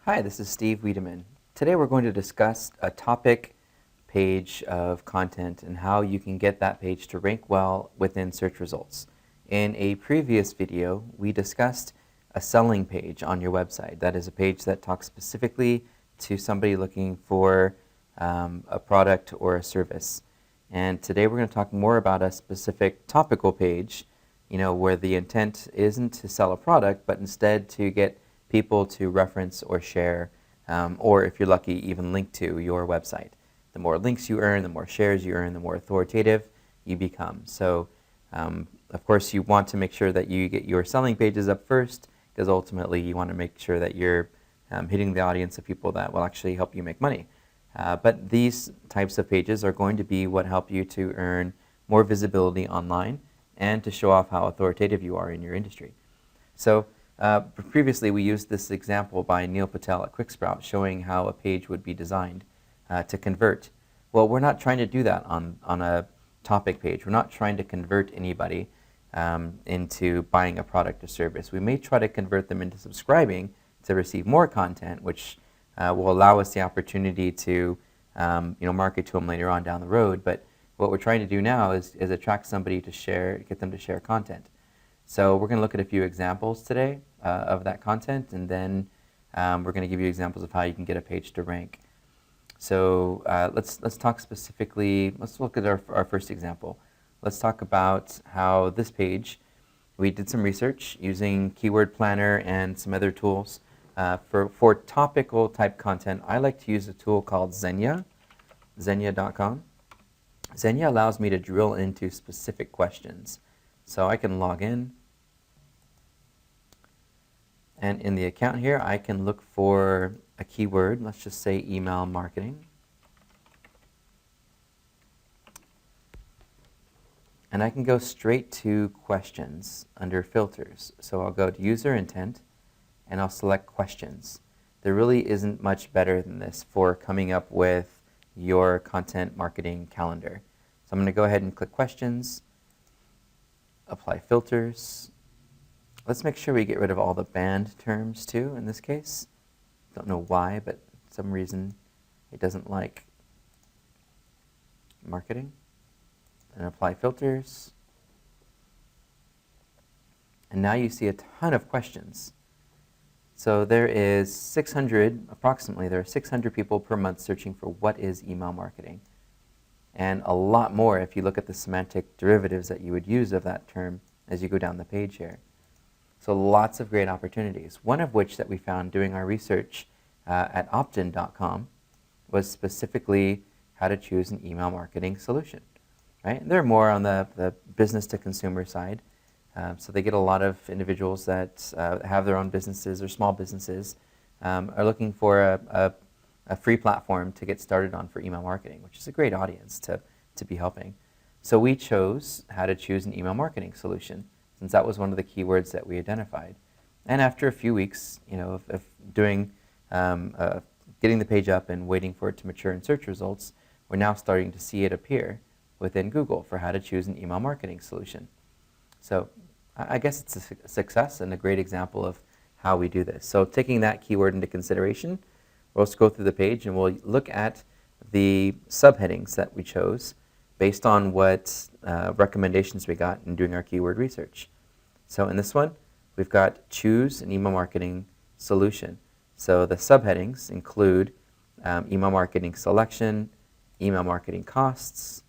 Hi, this is Steve Wiedemann. Today we're going to discuss a topic page of content and how you can get that page to rank well within search results. In a previous video, we discussed a selling page on your website. That is a page that talks specifically to somebody looking for a product or a service. And today we're going to talk more about a specific topical page, where the intent isn't to sell a product, but instead to get people to reference or share, or if you're lucky, even link to your website. The more links you earn, the more shares you earn, the more authoritative you become. So, of course, you want to make sure that you get your selling pages up first, because ultimately you want to make sure that you're hitting the audience of people that will actually help you make money. But these types of pages are going to be what help you to earn more visibility online and to show off how authoritative you are in your industry. So, previously, we used this example by Neil Patel at QuickSprout showing how a page would be designed to convert. Well, we're not trying to do that on a topic page. We're not trying to convert anybody into buying a product or service. We may try to convert them into subscribing to receive more content, which will allow us the opportunity to market to them later on down the road. But what we're trying to do now is attract somebody to share, get them to share content. So we're going to look at a few examples today of that content, and then we're going to give you examples of how you can get a page to rank. So let's talk specifically, let's look at our first example. Let's talk about how this page, we did some research using Keyword Planner and some other tools. For topical type content, I like to use a tool called Xenia, Xenia.com. Xenia allows me to drill into specific questions. So I can log in, and in the account here, I can look for a keyword. Let's just say email marketing. And I can go straight to questions under filters. So I'll go to user intent, and I'll select questions. There really isn't much better than this for coming up with your content marketing calendar. So I'm going to go ahead and click questions, apply filters. Let's make sure we get rid of all the banned terms too in this case. Don't know why, but for some reason it doesn't like marketing. And apply filters. And now you see a ton of questions. So there is 600, approximately, there are 600 people per month searching for what is email marketing. And a lot more if you look at the semantic derivatives that you would use of that term as you go down the page here. So lots of great opportunities. One of which that we found doing our research at optin.com was specifically how to choose an email marketing solution. Right? And they're more on the business to consumer side. So they get a lot of individuals that have their own businesses or small businesses are looking for a free platform to get started on for email marketing, which is a great audience to be helping. So we chose how to choose an email marketing solution, since that was one of the keywords that we identified. And after a few weeks, of doing, getting the page up and waiting for it to mature in search results, we're now starting to see it appear within Google for how to choose an email marketing solution. So I guess it's a success and a great example of how we do this. So taking that keyword into consideration, we'll just go through the page and we'll look at the subheadings that we chose based on what recommendations we got in doing our keyword research. So in this one, we've got choose an email marketing solution. So the subheadings include email marketing selection, email marketing costs,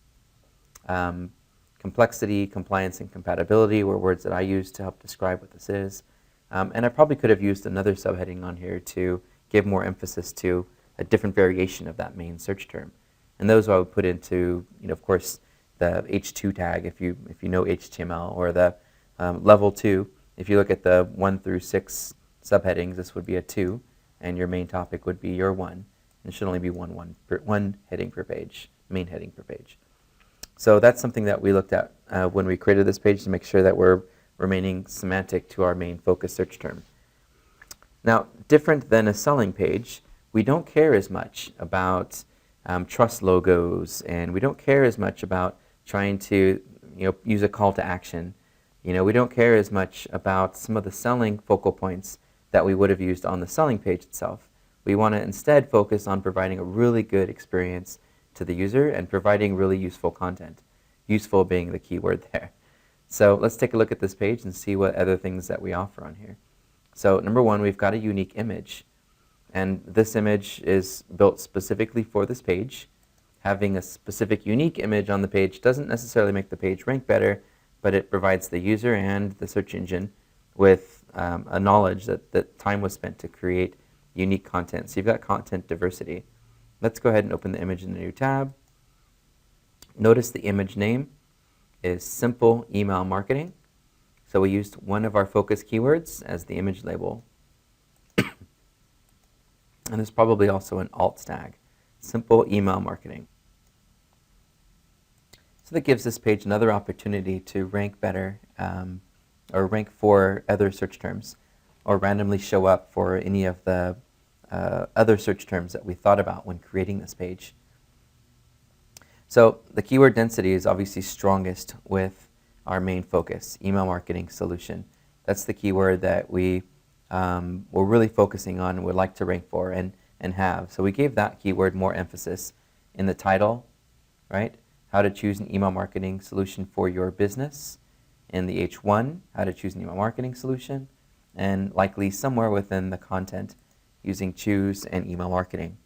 complexity, compliance, and compatibility were words that I used to help describe what this is. And I probably could have used another subheading on here to give more emphasis to a different variation of that main search term. And those I would put into, of course, the H2 tag if you know HTML, or the level 2. If you look at the 1 through 6 subheadings, this would be a 2, and your main topic would be your 1. And it should only be one heading per page, main heading per page. So that's something that we looked at when we created this page to make sure that we're remaining semantic to our main focus search term. Now, different than a selling page, we don't care as much about trust logos, and we don't care as much about trying to use a call to action. We don't care as much about some of the selling focal points that we would have used on the selling page itself. We want to instead focus on providing a really good experience to the user and providing really useful content. Useful being the key word there. So let's take a look at this page and see what other things that we offer on here. So number one, we've got a unique image. And this image is built specifically for this page. Having a specific unique image on the page doesn't necessarily make the page rank better, but it provides the user and the search engine with a knowledge that time was spent to create unique content. So you've got content diversity. Let's go ahead and open the image in a new tab. Notice the image name is simple email marketing. So we used one of our focus keywords as the image label. And there's probably also an alt tag, simple email marketing. So that gives this page another opportunity to rank better or rank for other search terms or randomly show up for any of the other search terms that we thought about when creating this page. So the keyword density is obviously strongest with our main focus, email marketing solution. That's the keyword that we're really focusing on and would like to rank for and have. So we gave that keyword more emphasis in the title, right? How to choose an email marketing solution for your business. In the H1, how to choose an email marketing solution. And likely somewhere within the content using choose and email marketing.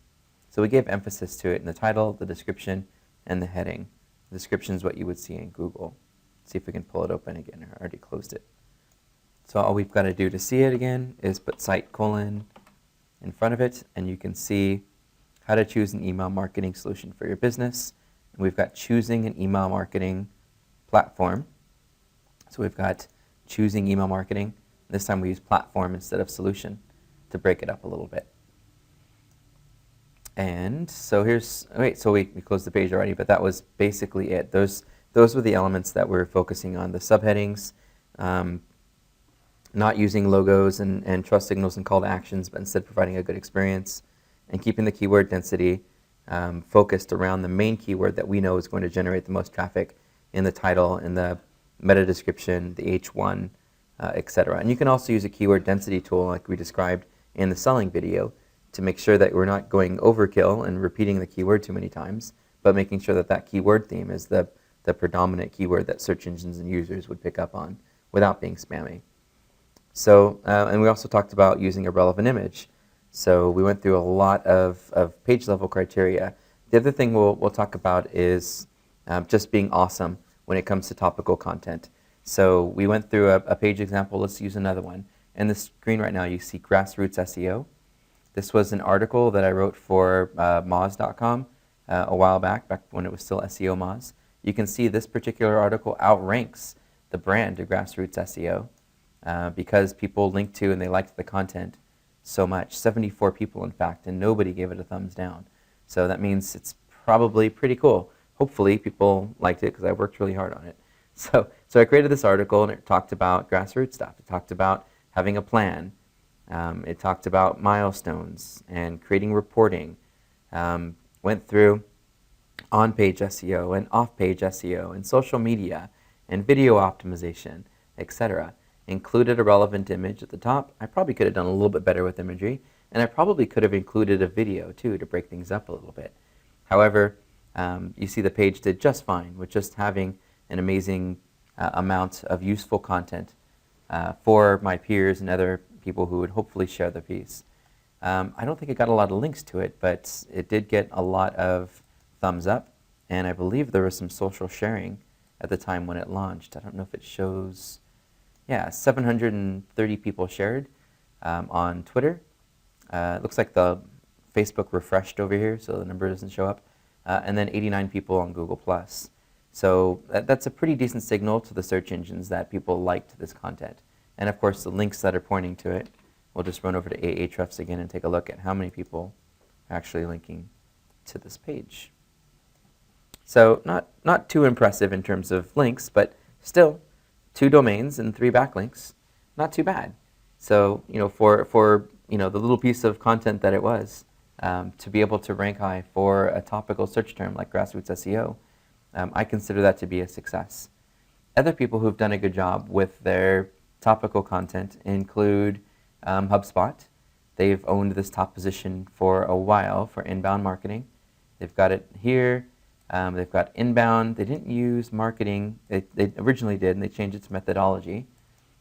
So we gave emphasis to it in the title, the description, and the heading. The description is what you would see in Google. Let's see if we can pull it open again. I already closed it. So all we've got to do to see it again is put site colon in front of it, and you can see how to choose an email marketing solution for your business. And we've got choosing an email marketing platform. So we've got choosing email marketing. This time we use platform instead of solution to break it up a little bit. And so here's, so we closed the page already, but that was basically it. Those were the elements that we're focusing on. The subheadings, not using logos and trust signals and call to actions, but instead providing a good experience and keeping the keyword density focused around the main keyword that we know is going to generate the most traffic in the title, in the meta description, the H1, etc. And you can also use a keyword density tool like we described in the selling video to make sure that we're not going overkill and repeating the keyword too many times, but making sure that that keyword theme is the predominant keyword that search engines and users would pick up on without being spammy. So, and we also talked about using a relevant image. So we went through a lot of page level criteria. The other thing we'll talk about is just being awesome when it comes to topical content. So we went through a page example. Let's use another one. In the screen right now you see Grassroots SEO. This was an article that I wrote for Moz.com a while back when it was still SEO Moz. You can see this particular article outranks the brand of Grassroots SEO because people linked to and they liked the content so much. 74 people, in fact, and nobody gave it a thumbs down. So that means it's probably pretty cool. Hopefully people liked it because I worked really hard on it. So I created this article and it talked about grassroots stuff. It talked about having a plan. It talked about milestones and creating reporting. Went through on-page SEO and off-page SEO and social media and video optimization, etc. Included a relevant image at the top. I probably could have done a little bit better with imagery, and I probably could have included a video too to break things up a little bit. However, you see the page did just fine with just having an amazing amount of useful content for my peers and other people who would hopefully share the piece. I don't think it got a lot of links to it, but it did get a lot of thumbs up, and I believe there was some social sharing at the time when it launched. I don't know if it shows, yeah, 730 people shared on Twitter. It looks like the Facebook refreshed over here, so the number doesn't show up. And then 89 people on Google+. So that's a pretty decent signal to the search engines that people liked this content. And of course, the links that are pointing to it, we'll just run over to Ahrefs again and take a look at how many people are actually linking to this page. So not too impressive in terms of links, but still 2 domains and 3 backlinks, not too bad. So for the little piece of content that it was, to be able to rank high for a topical search term like grassroots SEO, I consider that to be a success. Other people who've done a good job with their topical content include HubSpot. They've owned this top position for a while for inbound marketing. They've got it here. They've got inbound. They didn't use marketing. They originally did, and they changed its methodology.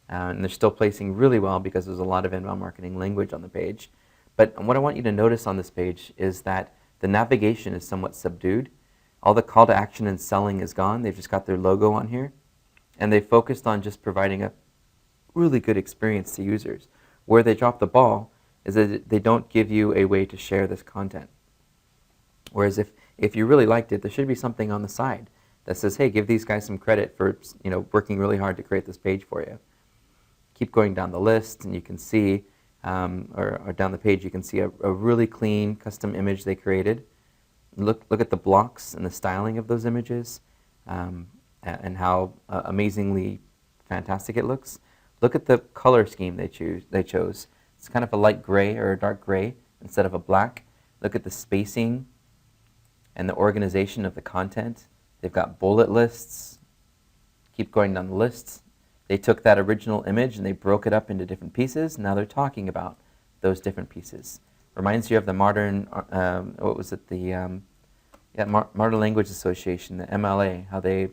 And they're still placing really well because there's a lot of inbound marketing language on the page. But what I want you to notice on this page is that the navigation is somewhat subdued. All the call to action and selling is gone. They've just got their logo on here. And they focused on just providing a really good experience to users. Where they drop the ball is that they don't give you a way to share this content. Whereas if you really liked it, there should be something on the side that says, hey, give these guys some credit for working really hard to create this page for you. Keep going down the list, and you can see, or down the page, you can see a really clean custom image they created. Look at the blocks and the styling of those images, and how amazingly fantastic it looks. Look at the color scheme they chose. It's kind of a light gray or a dark gray instead of a black. Look at the spacing and the organization of the content. They've got bullet lists. Keep going down the lists. They took that original image and they broke it up into different pieces. Now they're talking about those different pieces. Reminds you of the modern, Modern Language Association, the MLA, how they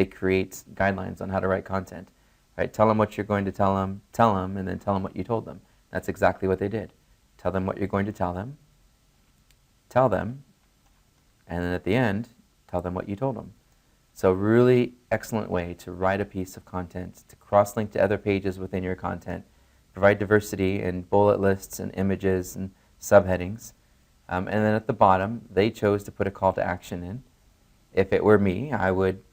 create guidelines on how to write content. Right? Tell them what you're going to tell them, and then tell them what you told them. That's exactly what they did. Tell them what you're going to tell them, and then at the end, tell them what you told them. So really excellent way to write a piece of content, to cross-link to other pages within your content, provide diversity in bullet lists and images and subheadings. And then at the bottom, they chose to put a call to action in. If it were me,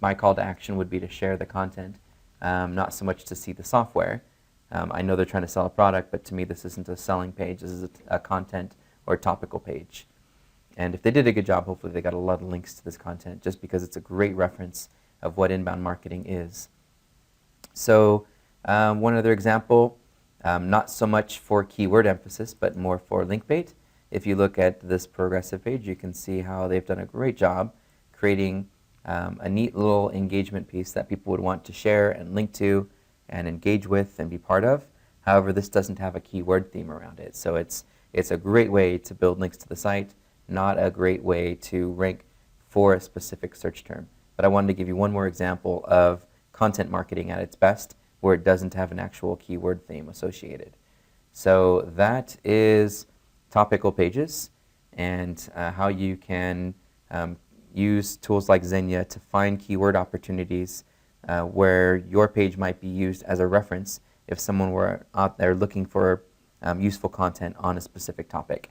my call to action would be to share the content, not so much to see the software. I know they're trying to sell a product, but to me this isn't a selling page, this is a content or topical page. And if they did a good job, hopefully they got a lot of links to this content just because it's a great reference of what inbound marketing is. So one other example, not so much for keyword emphasis, but more for link bait. If you look at this progressive page, you can see how they've done a great job creating a neat little engagement piece that people would want to share and link to and engage with and be part of. However, this doesn't have a keyword theme around it. So it's a great way to build links to the site, not a great way to rank for a specific search term. But I wanted to give you one more example of content marketing at its best where it doesn't have an actual keyword theme associated. So that is topical pages and how you can use tools like Xenia to find keyword opportunities where your page might be used as a reference if someone were out there looking for useful content on a specific topic.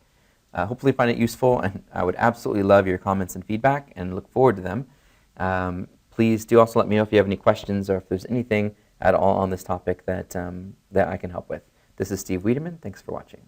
Hopefully you find it useful, and I would absolutely love your comments and feedback and look forward to them. Please do also let me know if you have any questions or if there's anything at all on this topic that I can help with. This is Steve Wiedemann. Thanks for watching.